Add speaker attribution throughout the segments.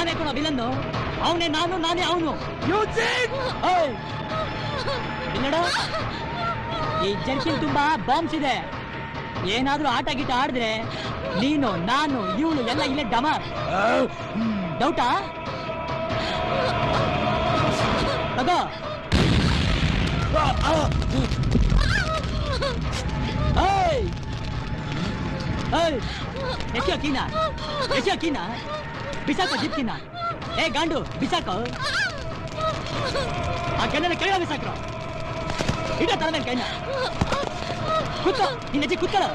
Speaker 1: ನಾನೇ ಕೊಡೋ ವಿಲನ್ನು. ಅವನೇ ನಾನು, ನಾನೇ ಅವನು. ನೋಡ, ಈ ಜರ್ಕಿನ್ ತುಂಬಾ ಬಾಂಬ್ಸ್ ಇದೆ. ಏನಾದ್ರೂ ಆಟ ಗೀಟ ಆಡಿದ್ರೆ ನೀನು, ನಾನು, ಇವಳು ಎಲ್ಲ ಇಲ್ಲೇ ಡಮಾರ್. ಡೌಟಾ? ತಗೋ. ಎಸಿಯೋಕಿನ ಬಿಸಾಕೋ ಜಿಪ್ಕಿನ. ಏ ಗಾಂಡು, ಬಿಸಾಕೋ. ಆ ಗಂಡನ ಕೆಳಗೆ ಬಿಸಾಕ್ರೋ. ಇಡ ತಲೆ ಮೇಲೆ ಕೈನ. ಕೂತ್ಕೋ, ನಿನ್ನ ಅಜ್ಜಿ ಕೂತ್ಕೊಳ್ಳ.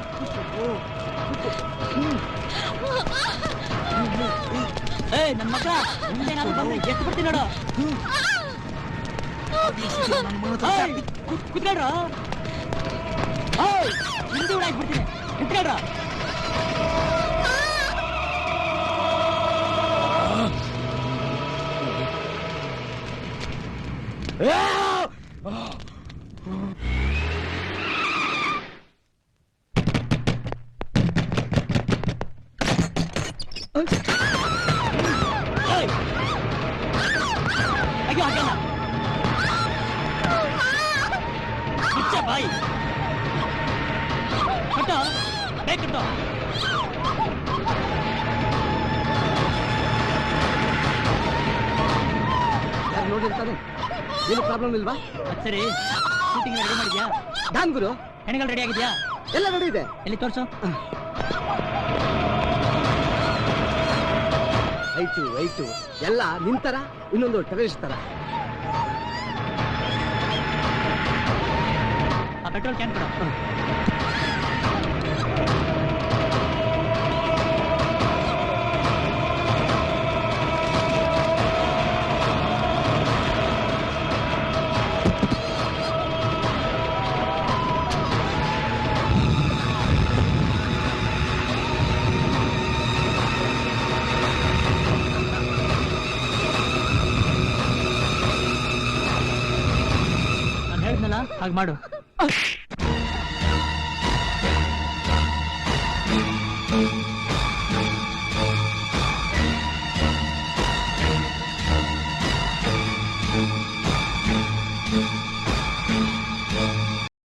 Speaker 1: ಏ ನನ್ನ ಮಗ, ಮುಂದೇನಾದ್ರು ಬಂದ್ರೆ ಎಷ್ಟು ಬಿಡ್ತೀನಿ ನೋಡು. ಕೂತ್ಕೊಳ್ರ. ಹಿಂದಿ ಉಡಾಕ್ಬಿಡ್ತೀನಿ. ನಿಂತ್ಕೊಳ್ರ. ಅಯ್ಯೋ ಹಾಗಲ್ಲ. ಬಾಯಿ ಕಟ್ಟೋ, ಬೇಗ ಕಟ್ಟೋ.
Speaker 2: ನೋಡಿರ್ತಾನೆ. ಏನು ಪ್ರಾಬ್ಲಮ್ ಇಲ್ವಾ?
Speaker 1: ಸರಿ, ಶೂಟಿಂಗ್ ರೆಡಿ ಮಾಡಿದ್ಯಾ?
Speaker 2: ಡಾನ್ ಗುರು.
Speaker 1: ಹೆಣಗಳು ರೆಡಿ ಆಗಿದ್ಯಾ?
Speaker 2: ಎಲ್ಲ ರೆಡಿ ಇದೆ.
Speaker 1: ಎಲ್ಲಿ ತೋರ್ಸು.
Speaker 2: ಐಟು ಎಲ್ಲ ನಿಂತರ, ಇನ್ನೊಂದು ಟೆರರಿಸ್ಟ್ ತರ.
Speaker 1: ಆ ಪೆಟ್ರೋಲ್ ಕ್ಯಾನ್ ಕೊಡು. ಹಾಗೆ ಮಾಡು.